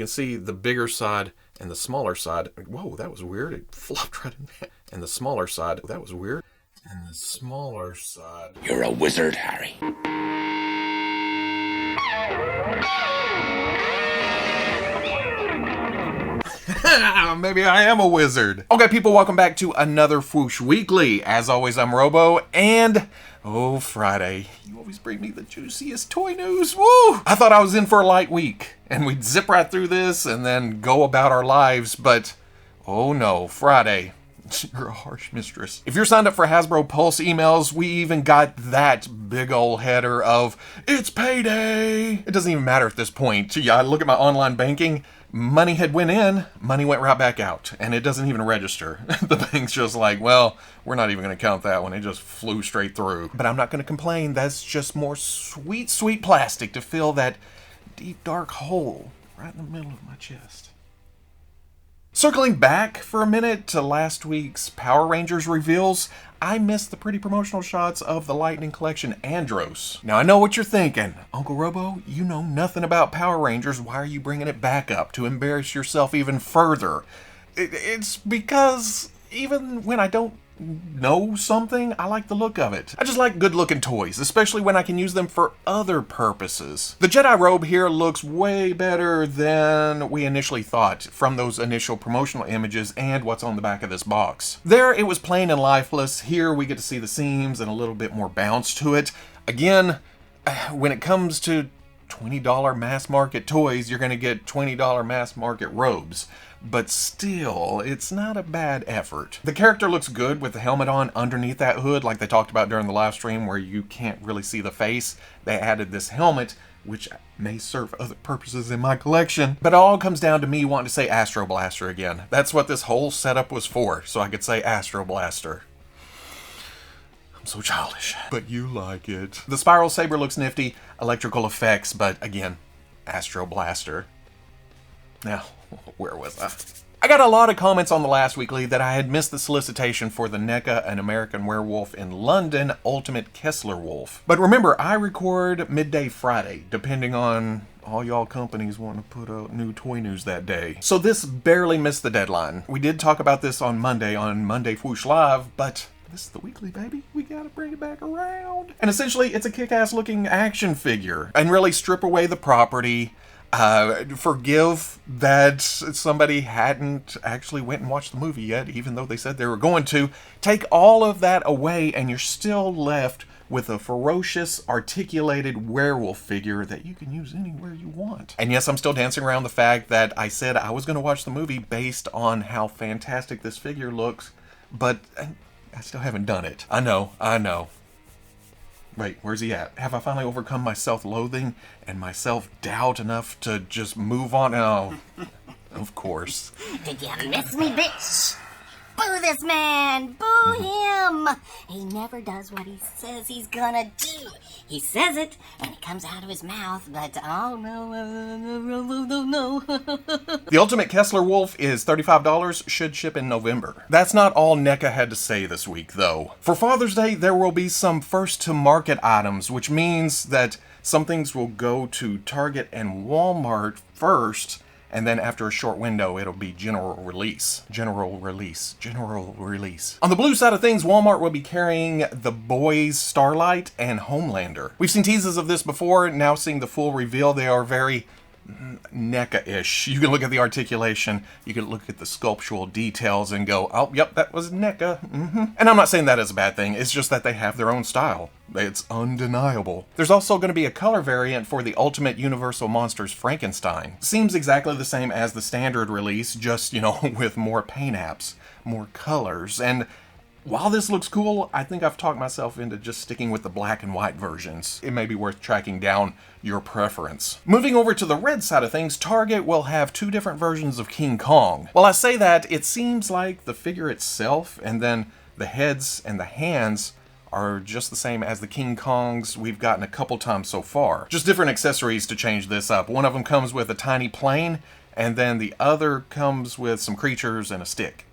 can see the bigger side and the smaller side. Whoa, that was weird. It flopped right in there. And the smaller side, that was weird. And the smaller side. You're a wizard, Harry. Maybe I am a wizard. Okay, people, welcome back to another Fwoosh Weekly. As always, I'm Robo, and oh, Friday. You always bring me the juiciest toy news. Woo! I thought I was in for a light week, and we'd zip right through this and then go about our lives, but oh no, Friday. You're a harsh mistress. If you're signed up for Hasbro Pulse emails, we even got that big ol' header of, it's payday! It doesn't even matter at this point. Yeah, I look at my online banking, money had went in, money went right back out, and it doesn't even register. The bank's just like, well, we're not even going to count that one. It just flew straight through. But I'm not going to complain. That's just more sweet, sweet plastic to fill that deep, dark hole right in the middle of my chest. Circling back for a minute to last week's Power Rangers reveals, I missed the pretty promotional shots of the Lightning Collection Andros. Now I know what you're thinking. Uncle Robo, you know nothing about Power Rangers. Why are you bringing it back up to embarrass yourself even further? It's because even when I don't know something, I like the look of it. I just like good looking toys, especially when I can use them for other purposes. The Jedi robe here looks way better than we initially thought from those initial promotional images and what's on the back of this box. There it was plain and lifeless. Here we get to see the seams and a little bit more bounce to it. Again, when it comes to $20 mass market toys, you're going to get $20 mass market robes. But still, it's not a bad effort. The character looks good with the helmet on underneath that hood, like they talked about during the live stream where you can't really see the face. They added this helmet, which may serve other purposes in my collection. But it all comes down to me wanting to say Astro Blaster again. That's what this whole setup was for, so I could say Astro Blaster. I'm so childish. But you like it. The Spiral Saber looks nifty, electrical effects, but again, Astro Blaster. Now, where was I? I got a lot of comments on the last weekly that I had missed the solicitation for the NECA and American Werewolf in London Ultimate Kessler Wolf. But remember, I record midday Friday, depending on all y'all companies wanting to put out new toy news that day. So this barely missed the deadline. We did talk about this on Monday Fwoosh Live, but this is the weekly, baby. We gotta bring it back around. And essentially, it's a kick-ass looking action figure. And really strip away the property. Forgive that somebody hadn't actually went and watched the movie yet, even though they said they were going to. Take all of that away, and you're still left with a ferocious, articulated werewolf figure that you can use anywhere you want. And yes, I'm still dancing around the fact that I said I was going to watch the movie based on how fantastic this figure looks, but I still haven't done it. I know. Wait, where's he at? Have I finally overcome my self-loathing and my self-doubt enough to just move on? Oh, of course. Did you miss me, bitch? Boo this man! Boo him! He never does what he says he's gonna do. He says it, and it comes out of his mouth, but oh no. The Ultimate Kessler Wolf is $35, should ship in November. That's not all NECA had to say this week, though. For Father's Day, there will be some first-to-market items, which means that some things will go to Target and Walmart first, and then after a short window, it'll be general release. General release. On the blue side of things, Walmart will be carrying The Boys Starlight and Homelander. We've seen teases of this before, now seeing the full reveal, they are very NECA-ish. You can look at the articulation, you can look at the sculptural details and go, oh, yep, that was NECA. And I'm not saying that is a bad thing, it's just that they have their own style. It's undeniable. There's also going to be a color variant for the Ultimate Universal Monsters Frankenstein. Seems exactly the same as the standard release, just, with more paint apps, more colors, and while this looks cool, I think I've talked myself into just sticking with the black and white versions. It may be worth tracking down your preference. Moving over to the red side of things, Target will have two different versions of King Kong. While I say that, it seems like the figure itself and then the heads and the hands are just the same as the King Kongs we've gotten a couple times so far. Just different accessories to change this up. One of them comes with a tiny plane, and then the other comes with some creatures and a stick.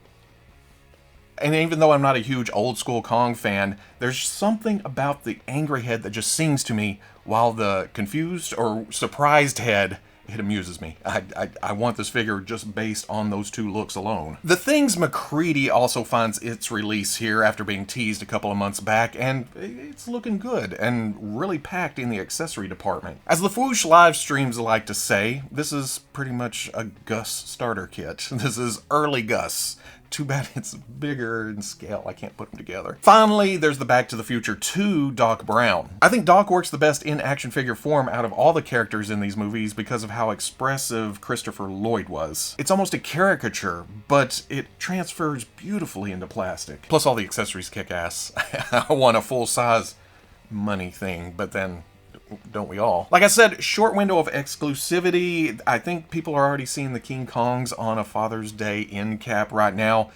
And even though I'm not a huge old school Kong fan, there's something about the angry head that just sings to me, while the confused or surprised head It amuses me. I want this figure just based on those two looks alone. The Thing's McCready also finds its release here after being teased a couple of months back, and it's looking good and really packed in the accessory department. As the Fwoosh live streams like to say, this is pretty much a Gus starter kit. This is early Gus. Too bad it's bigger in scale. I can't put them together. Finally, there's the Back to the Future 2 Doc Brown. I think Doc works the best in action figure form out of all the characters in these movies because of how expressive Christopher Lloyd was. It's almost a caricature, but it transfers beautifully into plastic. Plus all the accessories kick ass. I want a full-size money thing, but then don't we all? Like I said, short window of exclusivity. I think people are already seeing the King Kongs on a Father's Day end cap right now.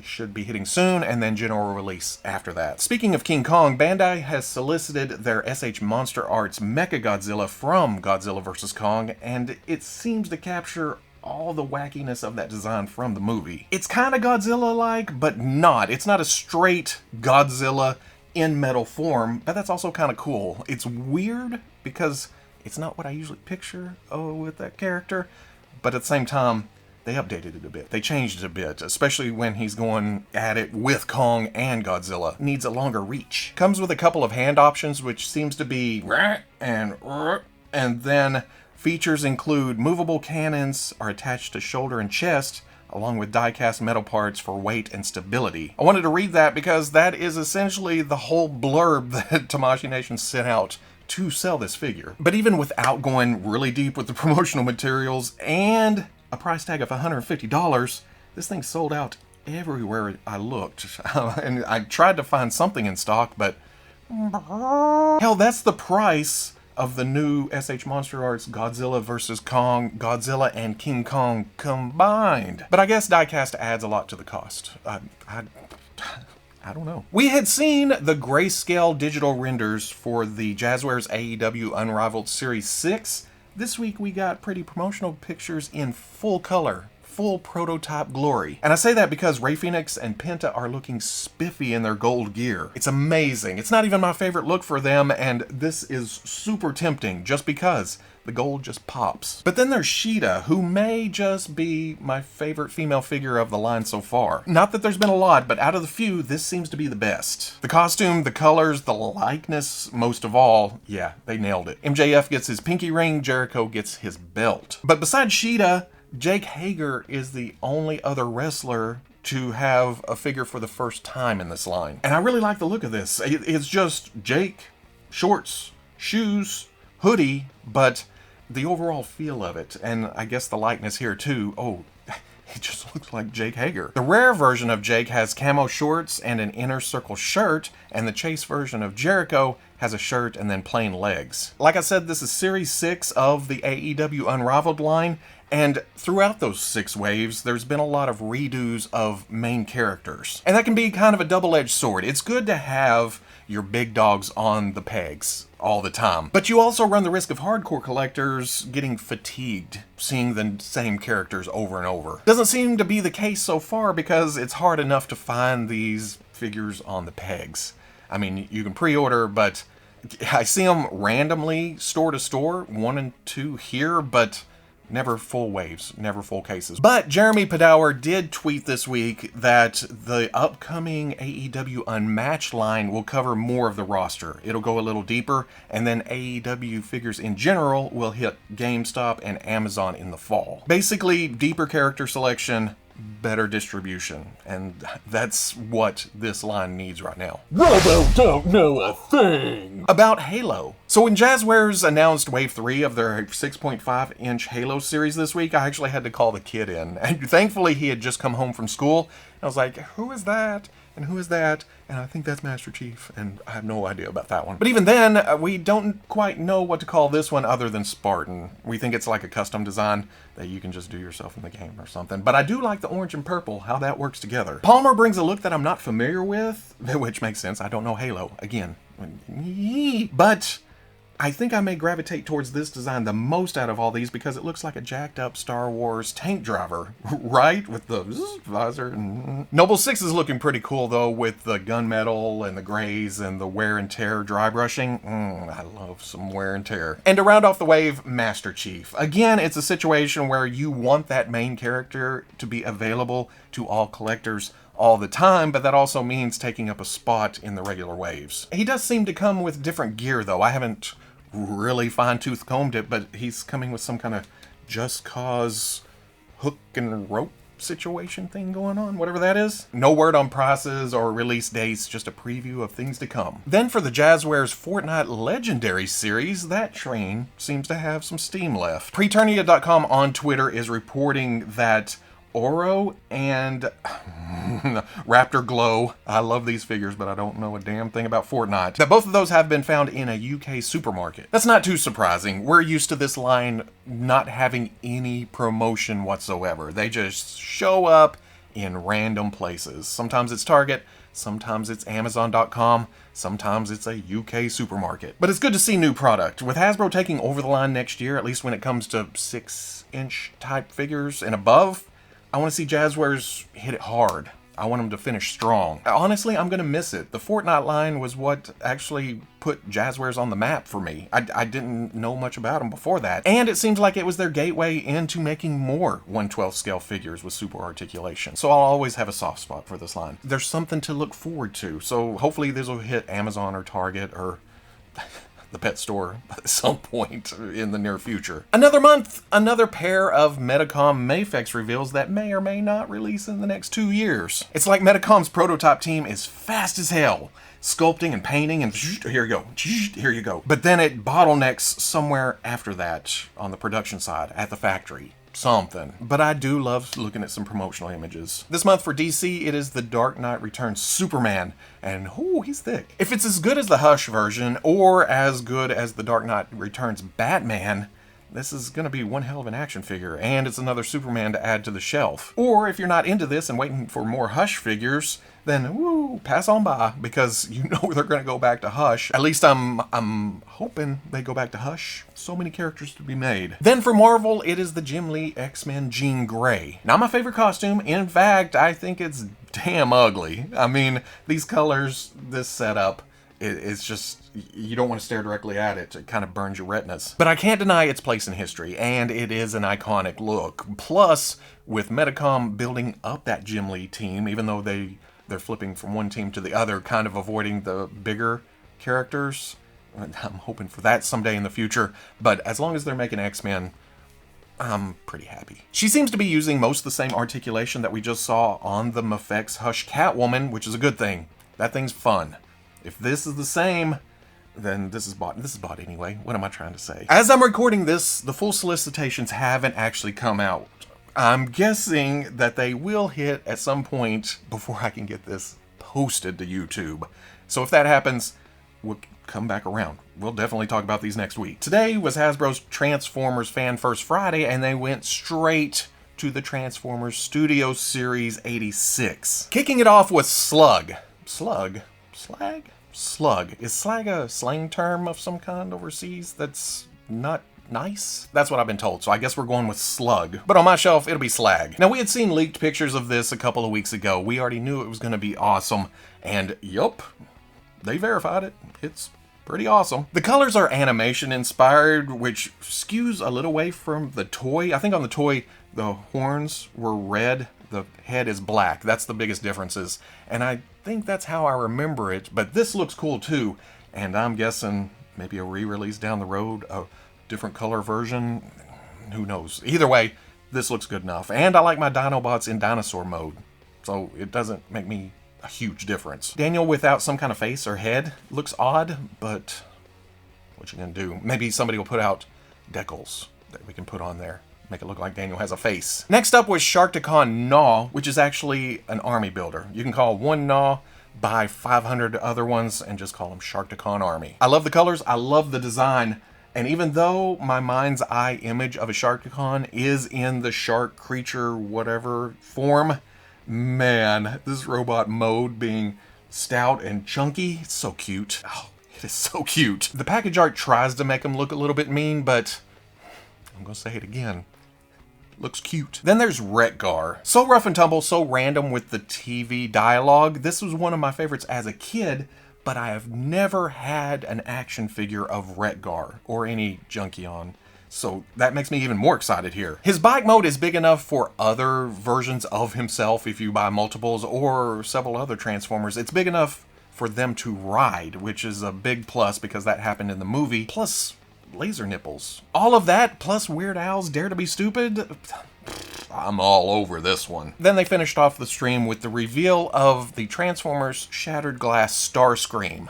Should be hitting soon, and then general release after that. Speaking of King Kong, Bandai has solicited their SH MonsterArts MechaGodzilla from Godzilla vs. Kong, and it seems to capture all the wackiness of that design from the movie. It's kind of Godzilla-like, but not. It's not a straight Godzilla in metal form, but that's also kind of cool. It's weird because it's not what I usually picture with that character, but at the same time, they updated it a bit. They changed it a bit, especially when he's going at it with Kong and Godzilla. Needs a longer reach. Comes with a couple of hand options, which seems to be and then features include movable cannons are attached to shoulder and chest, along with die-cast metal parts for weight and stability. I wanted to read that because that is essentially the whole blurb that Tamashii Nation sent out to sell this figure. But even without going really deep with the promotional materials and a price tag of $150, this thing sold out everywhere I looked. And I tried to find something in stock, but hell, that's the price of the new SH MonsterArts Godzilla vs. Kong, Godzilla and King Kong combined. But I guess diecast adds a lot to the cost. I don't know. We had seen the grayscale digital renders for the Jazwares AEW Unrivaled Series 6. This week we got pretty promotional pictures in full color. Full prototype glory. And I say that because Ray Phoenix and Penta are looking spiffy in their gold gear. It's amazing. It's not even my favorite look for them, and this is super tempting just because the gold just pops. But then there's Sheeta, who may just be my favorite female figure of the line so far. Not that there's been a lot, but out of the few, this seems to be the best. The costume, the colors, the likeness, most of all, yeah, they nailed it. MJF gets his pinky ring, Jericho gets his belt. But besides Sheeta, Jake Hager is the only other wrestler to have a figure for the first time in this line. And I really like the look of this. It's just Jake, shorts, shoes, hoodie, but the overall feel of it, and I guess the likeness here too, it just looks like Jake Hager. The rare version of Jake has camo shorts and an inner circle shirt, and the chase version of Jericho has a shirt and then plain legs. Like I said, this is Series 6 of the AEW Unrivaled line, and throughout those 6 waves, there's been a lot of redos of main characters. And that can be kind of a double-edged sword. It's good to have your big dogs on the pegs all the time, but you also run the risk of hardcore collectors getting fatigued seeing the same characters over and over. Doesn't seem to be the case so far because it's hard enough to find these figures on the pegs. I mean, you can pre-order, but I see them randomly store to store, 1 and 2 here, but never full waves, never full cases. But Jeremy Padower did tweet this week that the upcoming AEW Unmatched line will cover more of the roster. It'll go a little deeper, and then AEW figures in general will hit GameStop and Amazon in the fall. Basically, deeper character selection, better distribution, and that's what this line needs right now. Robo don't know a thing about Halo. So when Jazwares announced Wave 3 of their 6.5-inch Halo series this week, I actually had to call the kid in. And thankfully, he had just come home from school. And I was like, who is that? And who is that? And I think that's Master Chief. And I have no idea about that one. But even then, we don't quite know what to call this one other than Spartan. We think it's like a custom design that you can just do yourself in the game or something. But I do like the orange and purple, how that works together. Palmer brings a look that I'm not familiar with, which makes sense. I don't know Halo. Again. But I think I may gravitate towards this design the most out of all these because it looks like a jacked up Star Wars tank driver, right? With the visor. Noble 6 is looking pretty cool though, with the gunmetal and the grays and the wear and tear dry brushing. I love some wear and tear. And to round off the wave, Master Chief. Again, it's a situation where you want that main character to be available to all collectors all the time, but that also means taking up a spot in the regular waves. He does seem to come with different gear though. I haven't really fine-tooth combed it, but he's coming with some kind of Just Cause hook and rope situation thing going on, whatever that is. No word on prices or release dates, just a preview of things to come. Then for the Jazwares Fortnite Legendary Series, that train seems to have some steam left. Preternia.com on Twitter is reporting that Oro and Raptor Glow, I love these figures, but I don't know a damn thing about Fortnite, that both of those have been found in a UK supermarket. That's not too surprising. We're used to this line not having any promotion whatsoever. They just show up in random places. Sometimes it's Target, sometimes it's Amazon.com, sometimes it's a UK supermarket. But it's good to see new product. With Hasbro taking over the line next year, at least when it comes to 6-inch type figures and above, I want to see Jazwares hit it hard. I want them to finish strong. Honestly, I'm going to miss it. The Fortnite line was what actually put Jazwares on the map for me. I didn't know much about them before that. And it seems like it was their gateway into making more 1/12 scale figures with super articulation. So I'll always have a soft spot for this line. There's something to look forward to. So hopefully this will hit Amazon or Target or the pet store at some point in the near future. Another month, another pair of Medicom MAFEX reveals that may or may not release in the next 2 years. It's like Medicom's prototype team is fast as hell, sculpting and painting and here you go, here you go. But then it bottlenecks somewhere after that on the production side at the factory. Something. But I do love looking at some promotional images. This month for DC, it is the Dark Knight Returns Superman, and oh, he's thick. If it's as good as the Hush version, or as good as the Dark Knight Returns Batman, this is going to be one hell of an action figure, and it's another Superman to add to the shelf. Or if you're not into this and waiting for more Hush figures, then woo, pass on by, because you know they're going to go back to Hush. At least I'm hoping they go back to Hush. So many characters to be made. Then for Marvel, it is the Jim Lee X-Men Jean Grey. Not my favorite costume. In fact, I think it's damn ugly. I mean, these colors, this setup, it's just, you don't want to stare directly at it. It kind of burns your retinas. But I can't deny its place in history, and it is an iconic look. Plus, with Medicom building up that Jim Lee team, even though they're flipping from one team to the other, kind of avoiding the bigger characters. I'm hoping for that someday in the future, but as long as they're making X-Men, I'm pretty happy. She seems to be using most of the same articulation that we just saw on the MAFEX Hush Catwoman, which is a good thing. That thing's fun. If this is the same, then this is bought. This is bought anyway. What am I trying to say? As I'm recording this, the full solicitations haven't actually come out. I'm guessing that they will hit at some point before I can get this posted to YouTube. So if that happens, we'll come back around. We'll definitely talk about these next week. Today was Hasbro's Transformers Fan First Friday, and they went straight to the Transformers Studio Series 86. Kicking it off with Slug. Slug? Slag? Slug. Is slag a slang term of some kind overseas that's not nice? That's what I've been told, so I guess we're going with Slug. But on my shelf, it'll be Slag. Now, we had seen leaked pictures of this a couple of weeks ago. We already knew it was going to be awesome, and yup, they verified it. It's pretty awesome. The colors are animation inspired, which skews a little away from the toy. I think on the toy, the horns were red, the head is black. That's the biggest differences, and I think that's how I remember it, but this looks cool too, and I'm guessing maybe a re-release down the road, a different color version, who knows. Either way, this looks good enough, and I like my Dinobots in dinosaur mode, so it doesn't make me a huge difference. Daniel without some kind of face or head looks odd, but what you gonna do? Maybe somebody will put out decals that we can put on there. Make it look like Daniel has a face. Next up was Sharkticon Gnaw, which is actually an army builder. You can call one Gnaw, buy 500 other ones, and just call them Sharkticon Army. I love the colors, I love the design, and even though my mind's eye image of a Sharkticon is in the shark creature whatever form, man, this robot mode being stout and chunky, it's so cute. Oh, It is so cute. The package art tries to make him look a little bit mean, but I'm gonna say it again. Looks cute. Then there's Wreck-Gar. So rough and tumble, so random with the TV dialogue. This was one of my favorites as a kid, but I have never had an action figure of Wreck-Gar or any Junkion. So that makes me even more excited here. His bike mode is big enough for other versions of himself if you buy multiples or several other Transformers. It's big enough for them to ride, which is a big plus because that happened in the movie. Plus laser nipples. All of that, plus Weird Al's Dare to Be Stupid. I'm all over this one. Then they finished off the stream with the reveal of the Transformers Shattered Glass Starscream.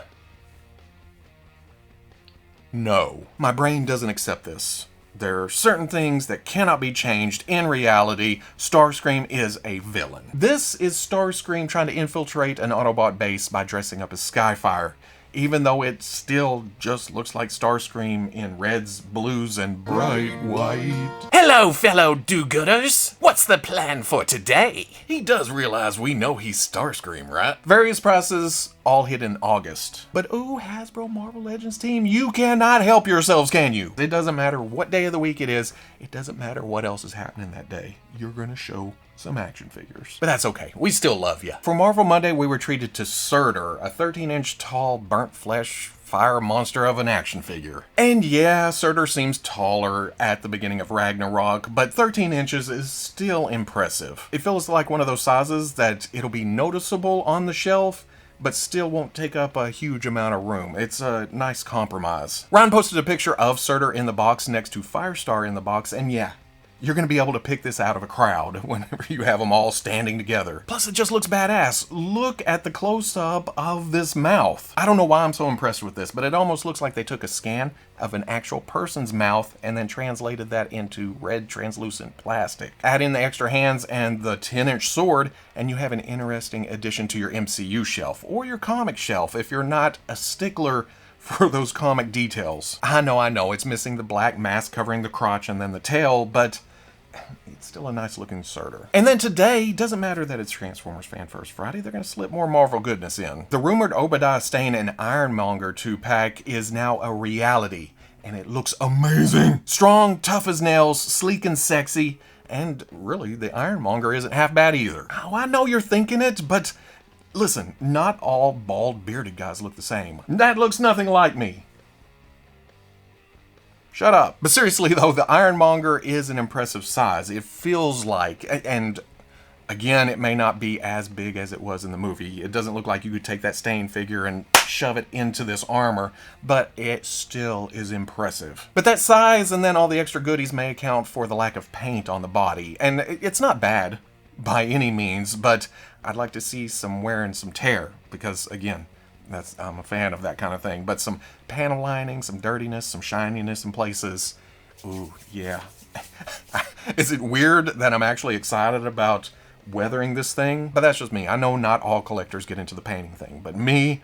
No. My brain doesn't accept this. There are certain things that cannot be changed. In reality, Starscream is a villain. This is Starscream trying to infiltrate an Autobot base by dressing up as Skyfire, even though it still just looks like Starscream in reds, blues, and bright white. Hello, fellow do-gooders. What's the plan for today? He does realize we know he's Starscream, right? Various prices all hit in August. But ooh, Hasbro Marvel Legends team, you cannot help yourselves, can you? It doesn't matter what day of the week it is. It doesn't matter what else is happening that day. You're gonna show some action figures. But that's okay. We still love you. For Marvel Monday, we were treated to Surtur, a 13-inch tall, burnt flesh fire monster of an action figure. And yeah, Surtur seems taller at the beginning of Ragnarok, but 13 inches is still impressive. It feels like one of those sizes that it'll be noticeable on the shelf, but still won't take up a huge amount of room. It's a nice compromise. Ron posted a picture of Surtur in the box next to Firestar in the box, and yeah, you're going to be able to pick this out of a crowd whenever you have them all standing together. Plus, it just looks badass. Look at the close-up of this mouth. I don't know why I'm so impressed with this, but it almost looks like they took a scan of an actual person's mouth and then translated that into red translucent plastic. Add in the extra hands and the 10-inch sword, and you have an interesting addition to your MCU shelf, or your comic shelf if you're not a stickler for those comic details. I know, it's missing the black mask covering the crotch and then the tail, but it's still a nice looking Surtur. And then today, doesn't matter that it's Transformers Fan First Friday, they're going to slip more Marvel goodness in. The rumored Obadiah Stane and Ironmonger 2-pack is now a reality, and it looks amazing. Strong, tough as nails, sleek and sexy, and really, the Ironmonger isn't half bad either. Oh, I know you're thinking it, but listen, not all bald, bearded guys look the same. That looks nothing like me. Shut up. But seriously though, the Ironmonger is an impressive size. It feels like, and again, it may not be as big as it was in the movie. It doesn't look like you could take that Stane figure and shove it into this armor, but it still is impressive. But that size and then all the extra goodies may account for the lack of paint on the body. And it's not bad by any means, but I'd like to see some wear and some tear, because again, I'm a fan of that kind of thing. But some panel lining, some dirtiness, some shininess in places. Ooh, yeah. Is it weird that I'm actually excited about weathering this thing? But that's just me. I know not all collectors get into the painting thing, but me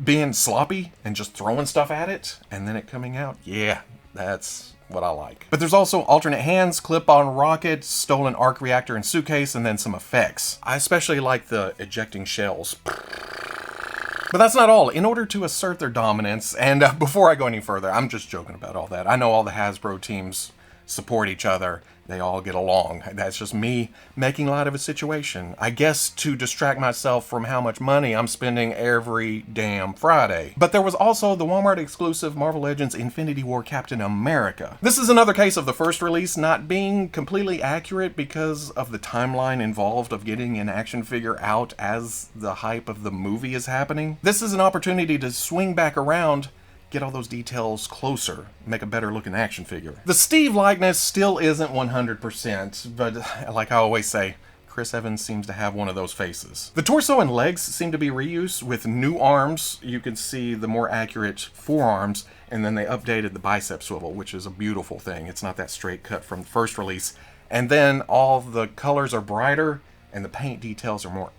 being sloppy and just throwing stuff at it and then it coming out, yeah, that's what I like. But there's also alternate hands, clip-on rocket, stolen arc reactor and suitcase, and then some effects. I especially like the ejecting shells. But that's not all. In order to assert their dominance, and before I go any further, I'm just joking about all that. I know all the Hasbro teams support each other. They all get along. That's just me making light of a situation. I guess to distract myself from how much money I'm spending every damn Friday. But there was also the Walmart exclusive Marvel Legends Infinity War Captain America. This is another case of the first release not being completely accurate because of the timeline involved of getting an action figure out as the hype of the movie is happening. This is an opportunity to swing back around, get all those details closer, make a better looking action figure. The Steve likeness still isn't 100%, but like I always say, Chris Evans seems to have one of those faces. The torso and legs seem to be reused with new arms. You can see the more accurate forearms, and then they updated the bicep swivel, which is a beautiful thing. It's not that straight cut from the first release. And then all the colors are brighter, and the paint details are more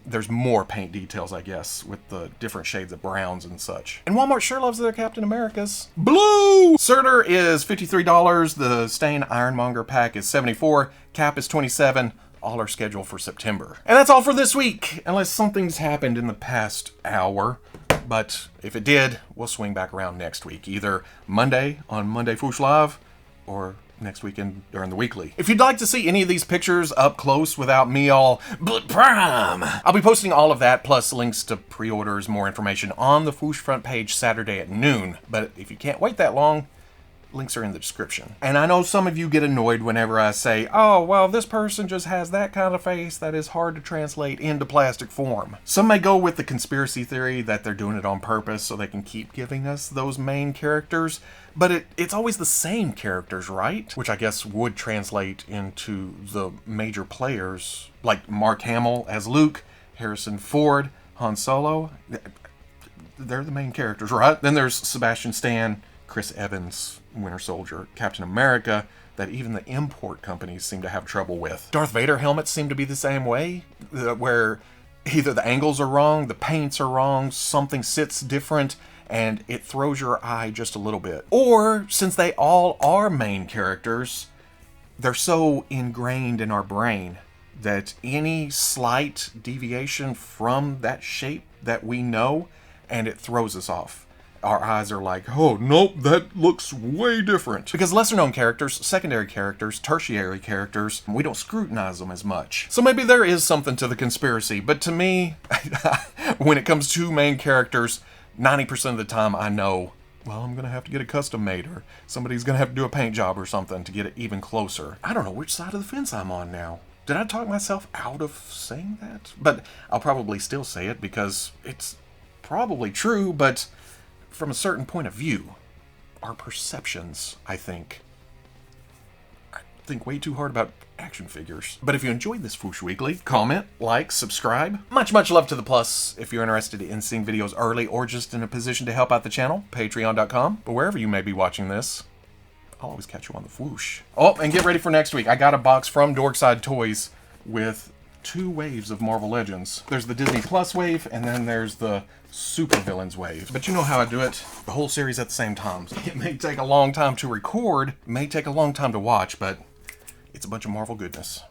there's more paint details, I guess, with the different shades of browns and such. And Walmart sure loves their Captain Americas. Blue! Surtur is $53. The Stane Ironmonger pack is $74. Cap is $27. All are scheduled for September. And that's all for this week, unless something's happened in the past hour. but if it did, we'll swing back around next week, either Monday on Monday Fwoosh Live, or next weekend during the weekly. If you'd like to see any of these pictures up close without me all, but prime, I'll be posting all of that, plus links to pre-orders, more information on the Fwoosh front page Saturday at noon. But if you can't wait that long, links are in the description. And I know some of you get annoyed whenever I say, oh, well, this person just has that kind of face that is hard to translate into plastic form. Some may go with the conspiracy theory that they're doing it on purpose so they can keep giving us those main characters, but it's always the same characters, right? Which I guess would translate into the major players, like Mark Hamill as Luke, Harrison Ford, Han Solo. They're the main characters, right? Then there's Sebastian Stan, Chris Evans, Winter Soldier, Captain America, that even the import companies seem to have trouble with. Darth Vader helmets seem to be the same way, where either the angles are wrong, the paints are wrong, something sits different, and it throws your eye just a little bit. Or, since they all are main characters, they're so ingrained in our brain that any slight deviation from that shape that we know, and it throws us off. Our eyes are like, oh, nope, that looks way different. Because lesser known characters, secondary characters, tertiary characters, we don't scrutinize them as much. So maybe there is something to the conspiracy, but to me, when it comes to main characters, 90% of the time I know, well, I'm gonna have to get a custom made, or somebody's gonna have to do a paint job or something to get it even closer. I don't know which side of the fence I'm on now. Did I talk myself out of saying that? But I'll probably still say it because it's probably true, but from a certain point of view, our perceptions, I think way too hard about action figures. But if you enjoyed this Fwoosh Weekly, comment, like, subscribe. Much love to the plus. If you're interested in seeing videos early or just in a position to help out the channel, patreon.com. But wherever you may be watching this, I'll always catch you on the Fwoosh. Oh, and get ready for next week. I got a box from Dorkside Toys with 2 waves of Marvel Legends. There's the Disney Plus wave, and then there's the Super Villains wave. But you know how I do it. The whole series at the same time. It may take a long time to record, may take a long time to watch, but it's a bunch of Marvel goodness.